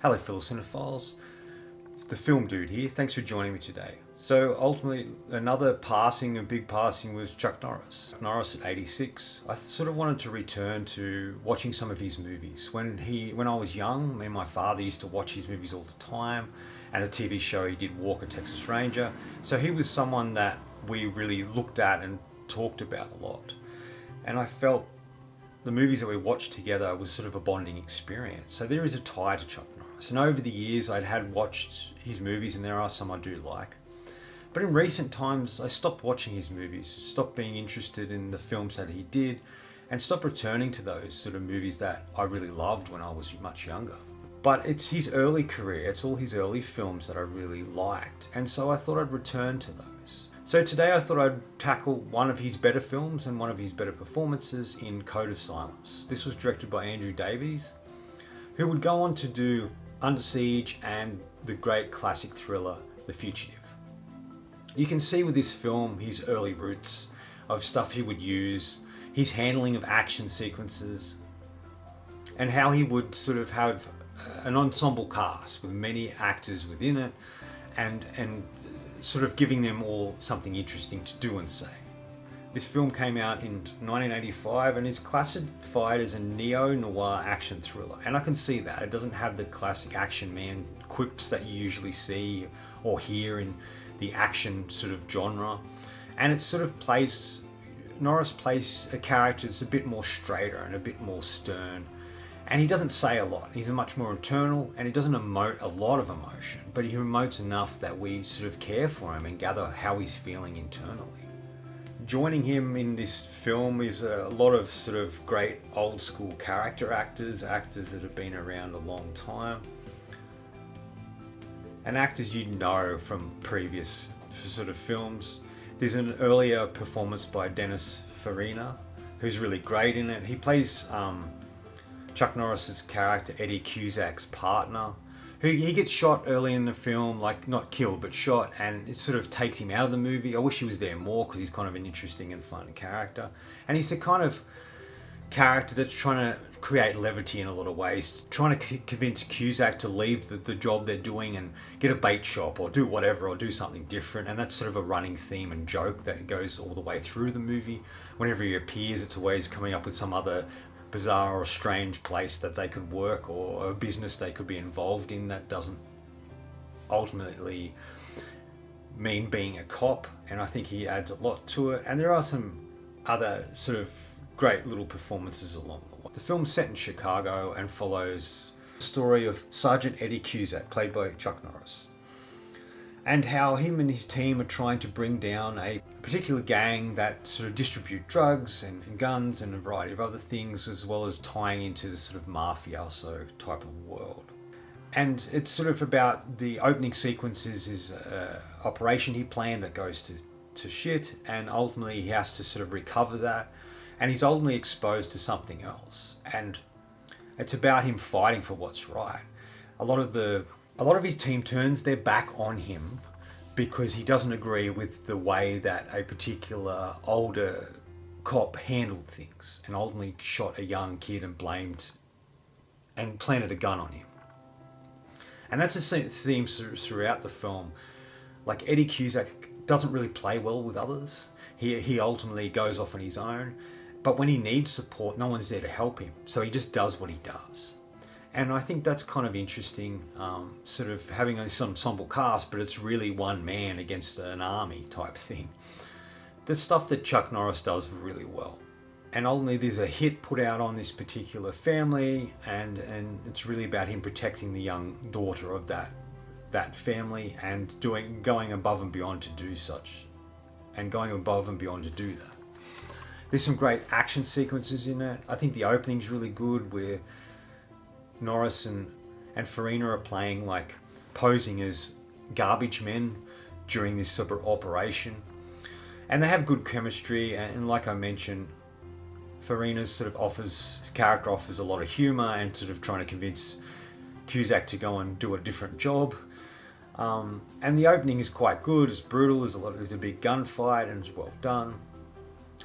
Hello fellow cinephiles, the film dude here, thanks for joining me today. So ultimately another big passing was Chuck Norris. Norris at 86. I sort of wanted to return to watching some of his movies. When I was young, me and my father used to watch his movies all the time, and a TV show he did, Walker, Texas Ranger. So he was someone that we really looked at and talked about a lot. And I felt the movies that we watched together was sort of a bonding experience. So there is a tie to Chuck Norris. And over the years I had watched his movies, and there are some I do like. But in recent times I stopped watching his movies, stopped being interested in the films that he did, and stopped returning to those sort of movies that I really loved when I was much younger. But it's his early career, it's all his early films that I really liked, and so I thought I'd return to those. So today I thought I'd tackle one of his better films and one of his better performances in Code of Silence. This was directed by Andrew Davies, who would go on to do Under Siege and the great classic thriller The Fugitive. You can see with this film his early roots of stuff he would use, his handling of action sequences, and how he would sort of have an ensemble cast with many actors within it, and sort of giving them all something interesting to do and say. This film came out in 1985 and is classified as a neo-noir action thriller, and I can see that. It doesn't have the classic action man quips that you usually see or hear in the action sort of genre, and it sort of Norris plays a character that's a bit more straighter and a bit more stern, and he doesn't say a lot. He's much more internal, and he doesn't emote a lot of emotion, but he emotes enough that we sort of care for him and gather how he's feeling internally. Joining him in this film is a lot of sort of great old school character actors that have been around a long time, and actors you know from previous sort of films. There's an earlier performance by Dennis Farina, who's really great in it. He plays Chuck Norris's character, Eddie Cusack's partner, who he gets shot early in the film, like not killed but shot, and it sort of takes him out of the movie. I wish he was there more because he's kind of an interesting and fun character, and he's the kind of character that's trying to create levity in a lot of ways, trying to convince Cusack to leave the job they're doing and get a bait shop or do whatever or do something different. And that's sort of a running theme and joke that goes all the way through the movie. Whenever he appears, it's always coming up with some other bizarre or strange place that they could work, or a business they could be involved in that doesn't ultimately mean being a cop. And I think he adds a lot to it, and there are some other sort of great little performances along the way. The film's set in Chicago and follows the story of Sergeant Eddie Cusack, played by Chuck Norris, and how him and his team are trying to bring down a particular gang that sort of distribute drugs and guns and a variety of other things, as well as tying into this sort of mafioso type of world. And it's sort of about the opening sequences is an operation he planned that goes to shit, and ultimately he has to sort of recover that, and he's ultimately exposed to something else, and it's about him fighting for what's right. A lot of his team turns their back on him because he doesn't agree with the way that a particular older cop handled things, and ultimately shot a young kid and planted a gun on him. And that's a theme throughout the film. Like, Eddie Cusack doesn't really play well with others. He ultimately goes off on his own, but when he needs support, no one's there to help him, so he just does what he does. And I think that's kind of interesting, sort of having this ensemble cast, but it's really one man against an army type thing. The stuff that Chuck Norris does really well. And ultimately there's a hit put out on this particular family, and it's really about him protecting the young daughter of that family, and going above and beyond to do such, and going above and beyond to do that. There's some great action sequences in it. I think the opening's really good, where Norris and Farina are playing, like, posing as garbage men during this sort of operation, and they have good chemistry. And like I mentioned, Farina's character offers a lot of humor and sort of trying to convince Cusack to go and do a different job. And the opening is quite good. It's brutal. There's a big gunfight, and it's well done.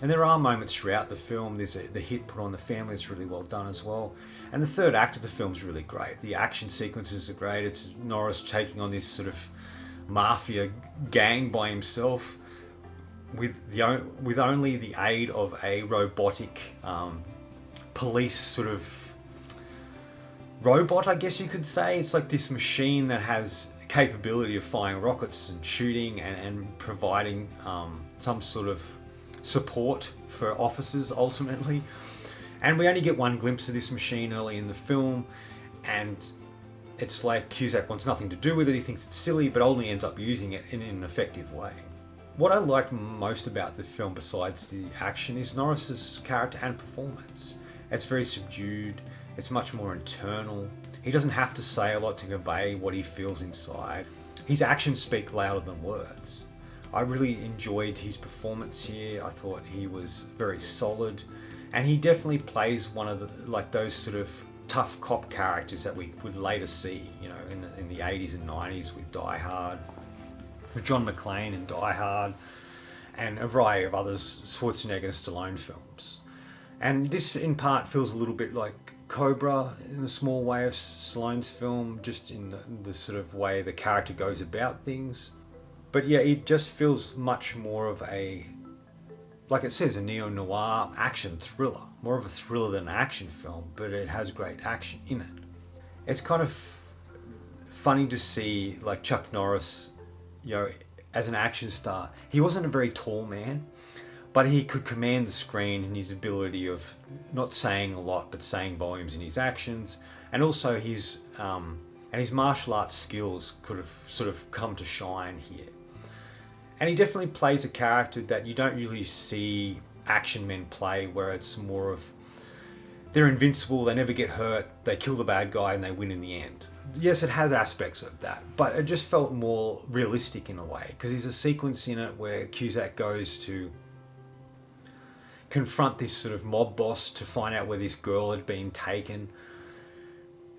And there are moments throughout the film. There's the hit put on the family is really well done as well. And the third act of the film is really great. The action sequences are great. It's Norris taking on this sort of mafia gang by himself with only the aid of a robotic police sort of robot, I guess you could say. It's like this machine that has capability of firing rockets and shooting and providing some sort of support for officers ultimately. And we only get one glimpse of this machine early in the film, and it's like Cusack wants nothing to do with it. He thinks it's silly, but only ends up using it in an effective way. What I like most about the film, besides the action, is Norris's character and performance. It's very subdued. It's much more internal. He doesn't have to say a lot to convey what he feels inside. His actions speak louder than words. I really enjoyed his performance here. I thought he was very solid, and he definitely plays one of those sort of tough cop characters that we would later see, in the 80s and 90s with Die Hard, with John McClane in Die Hard, and a variety of others, Schwarzenegger and Stallone films. And this in part feels a little bit like Cobra in a small way of Stallone's film, just in the sort of way the character goes about things. But yeah, it just feels much more of a, like it says, a neo-noir action thriller. More of a thriller than an action film, but it has great action in it. It's kind of funny to see like Chuck Norris, as an action star. He wasn't a very tall man, but he could command the screen in his ability of not saying a lot, but saying volumes in his actions. And also his martial arts skills could have sort of come to shine here. And he definitely plays a character that you don't usually see action men play, where it's more of they're invincible, they never get hurt, they kill the bad guy and they win in the end. Yes, it has aspects of that, but it just felt more realistic in a way, because there's a sequence in it where Cusack goes to confront this sort of mob boss to find out where this girl had been taken,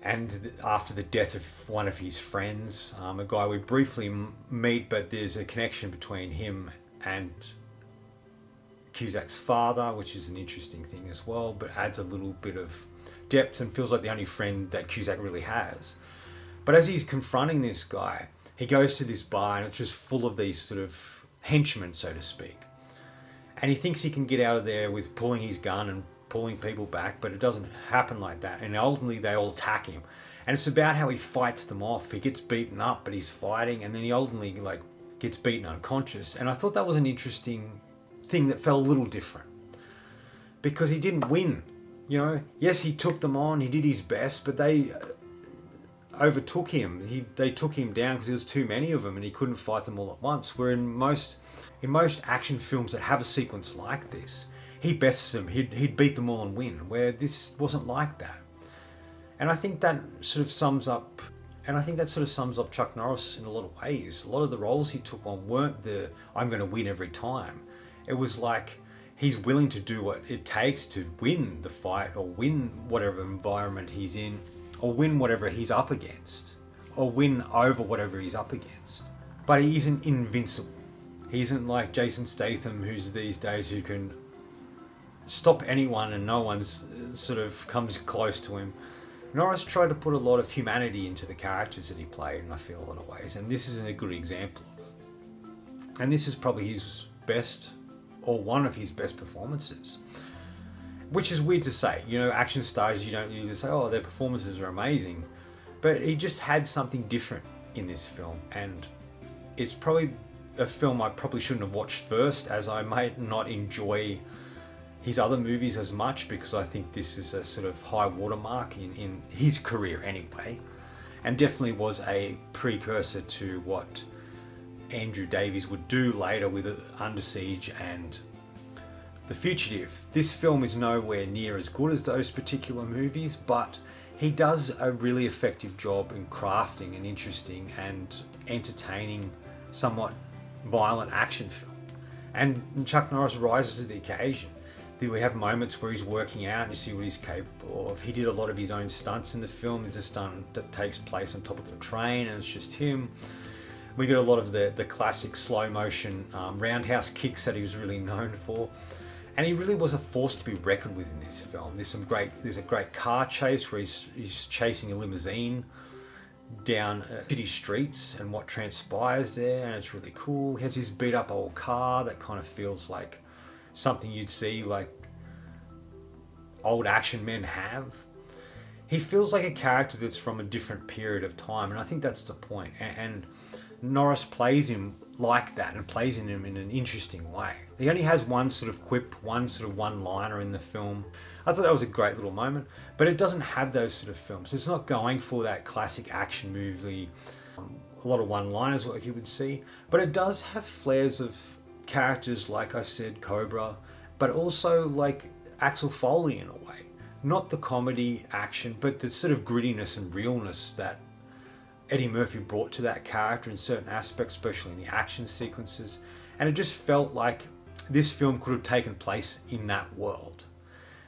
and after the death of one of his friends, a guy we briefly meet, but there's a connection between him and Cusack's father, which is an interesting thing as well, but adds a little bit of depth and feels like the only friend that Cusack really has. But as he's confronting this guy, he goes to this bar and it's just full of these sort of henchmen, so to speak. And he thinks he can get out of there with pulling his gun and pulling people back, but it doesn't happen like that. And ultimately they all attack him. And it's about how he fights them off. He gets beaten up, but he's fighting, and then he ultimately gets beaten unconscious. And I thought that was an interesting thing that felt a little different, because he didn't win. Yes, he took them on, he did his best, but they overtook him. They took him down because there was too many of them and he couldn't fight them all at once. Where in most action films that have a sequence like this, he bests them, he'd beat them all and win, where this wasn't like that. And I think that sort of sums up Chuck Norris in a lot of ways. A lot of the roles he took on weren't the I'm going to win every time. It was like he's willing to do what it takes to win the fight, or win whatever environment he's in, or win whatever he's up against, or win over whatever he's up against. But he isn't invincible. He isn't like Jason Statham, who's these days who can stop anyone and no one's sort of comes close to him. Norris tried to put a lot of humanity into the characters that he played, and I feel a lot of ways, and this is a good example of it. And this is probably his best, or one of his best performances. Which is weird to say. Action stars, you don't usually say, oh, their performances are amazing. But he just had something different in this film, and it's probably a film I probably shouldn't have watched first, as I might not enjoy his other movies as much, because I think this is a sort of high watermark in his career anyway, and definitely was a precursor to what Andrew Davies would do later with Under Siege and The Fugitive. This film is nowhere near as good as those particular movies, but he does a really effective job in crafting an interesting and entertaining, somewhat violent action film. And Chuck Norris rises to the occasion. We have moments where he's working out and you see what he's capable of. He did a lot of his own stunts in the film. There's a stunt that takes place on top of a train and it's just him. We get a lot of the classic slow motion roundhouse kicks that he was really known for. And he really was a force to be reckoned with in this film. There's a great car chase where he's chasing a limousine down city streets and what transpires there, and it's really cool. He has his beat up old car that kind of feels like something you'd see like old action men have. He feels like a character that's from a different period of time, and I think that's the point. And Norris plays him like that, and plays him in an interesting way. He only has one sort of quip, one sort of one-liner in the film. I thought that was a great little moment, but it doesn't have those sort of films. It's not going for that classic action movie, a lot of one-liners like you would see, but it does have flares of characters like I said, Cobra, but also like Axel Foley in a way. Not the comedy action, but the sort of grittiness and realness that Eddie Murphy brought to that character in certain aspects, especially in the action sequences. And it just felt like this film could have taken place in that world.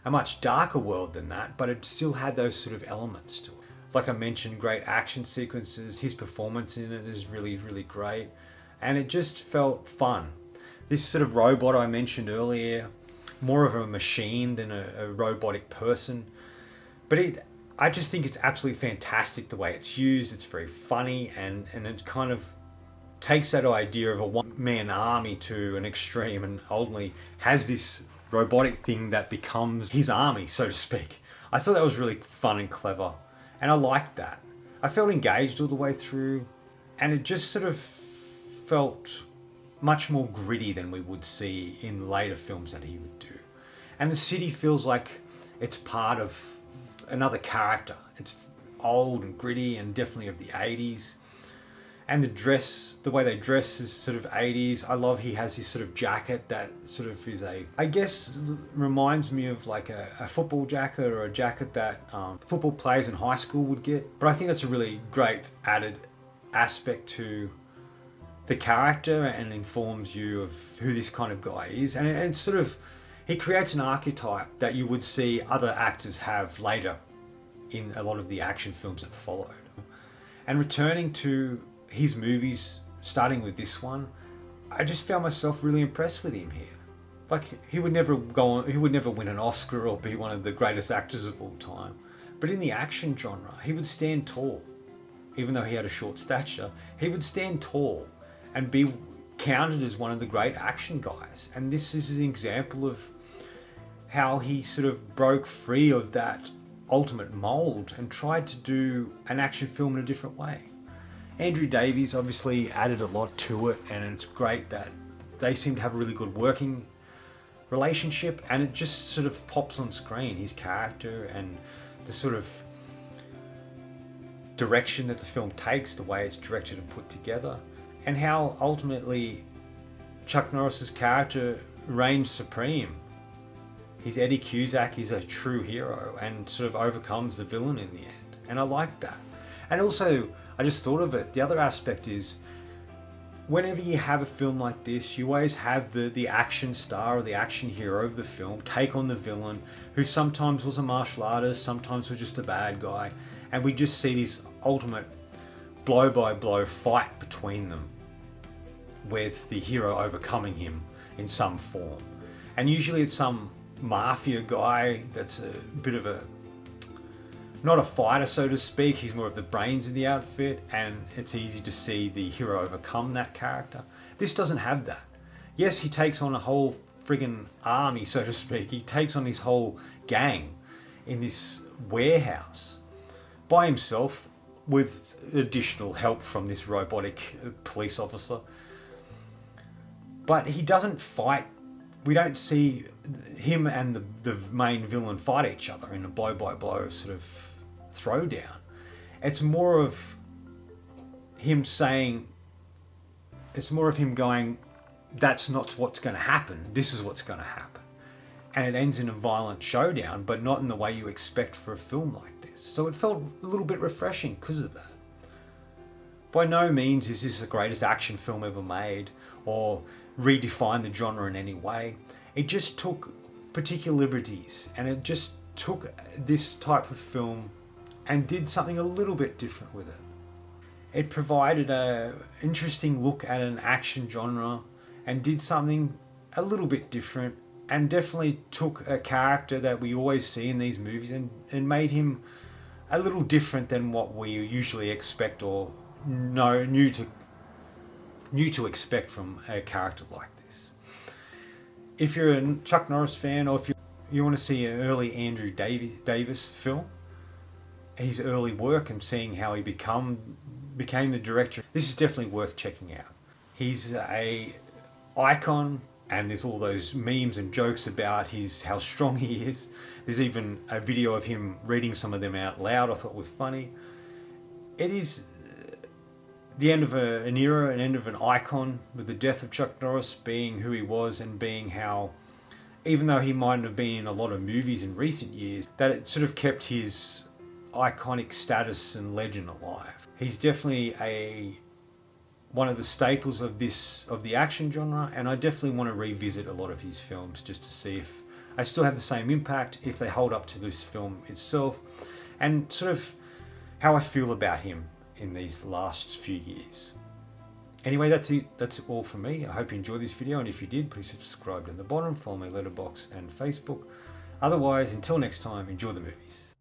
A much darker world than that, but it still had those sort of elements to it. Like I mentioned, great action sequences, his performance in it is really, really great. And it just felt fun. This sort of robot I mentioned earlier, more of a machine than a robotic person. But I just think it's absolutely fantastic the way it's used. It's very funny, and it kind of takes that idea of a one-man army to an extreme, and ultimately has this robotic thing that becomes his army, so to speak. I thought that was really fun and clever, and I liked that. I felt engaged all the way through, and it just sort of felt much more gritty than we would see in later films that he would do. And the city feels like it's part of another character. It's old and gritty and definitely of the 80s. And the way they dress is sort of 80s. I love he has this sort of jacket that sort of is I guess reminds me of like a football jacket, or a jacket that football players in high school would get. But I think that's a really great added aspect to the character, and informs you of who this kind of guy is. And it's sort of, he creates an archetype that you would see other actors have later in a lot of the action films that followed. And returning to his movies, starting with this one, I just found myself really impressed with him here. Like, he would never win an Oscar or be one of the greatest actors of all time. But in the action genre, he would stand tall. Even though he had a short stature, he would stand tall and be counted as one of the great action guys. And this is an example of how he sort of broke free of that ultimate mold and tried to do an action film in a different way. Andrew Davies obviously added a lot to it, and it's great that they seem to have a really good working relationship, and it just sort of pops on screen, his character and the sort of direction that the film takes, the way it's directed and put together, and how ultimately Chuck Norris's character reigns supreme. He's Eddie Cusack, he's a true hero, and sort of overcomes the villain in the end. And I like that. And also, I just thought of it, the other aspect is, whenever you have a film like this, you always have the action star or the action hero of the film take on the villain, who sometimes was a martial artist, sometimes was just a bad guy, and we just see this ultimate blow-by-blow fight between them, with the hero overcoming him in some form. And usually it's some mafia guy that's a bit of not a fighter, so to speak, he's more of the brains of the outfit, and it's easy to see the hero overcome that character. This doesn't have that. Yes, he takes on a whole friggin' army, so to speak. He takes on his whole gang in this warehouse by himself, with additional help from this robotic police officer. But he doesn't fight. We don't see him and the main villain fight each other in a blow-by-blow sort of throwdown. It's more of him going, that's not what's going to happen, this is what's going to happen. And it ends in a violent showdown, but not in the way you expect for a film like this. So it felt a little bit refreshing because of that. By no means is this the greatest action film ever made, or redefined the genre in any way. It just took particular liberties, and it just took this type of film and did something a little bit different with it. It provided an interesting look at an action genre and did something a little bit different, and definitely took a character that we always see in these movies and made him a little different than what we usually expect or knew to expect from a character like this. If you're a Chuck Norris fan, or if you want to see an early Andrew Davis film, his early work, and seeing how he became the director, this is definitely worth checking out. He's a icon, and there's all those memes and jokes about how strong he is. There's even a video of him reading some of them out loud. I thought was funny. It is the end of an era, an end of an icon, with the death of Chuck Norris being who he was, and being how, even though he mightn't have been in a lot of movies in recent years, that it sort of kept his iconic status and legend alive. He's definitely one of the staples of the action genre, and I definitely want to revisit a lot of his films just to see if I still have the same impact, if they hold up to this film itself, and sort of how I feel about him in these last few years. Anyway, that's it. That's all from me. I hope you enjoyed this video, and if you did, please subscribe down the bottom, follow my Letterboxd and Facebook. Otherwise, until next time, enjoy the movies.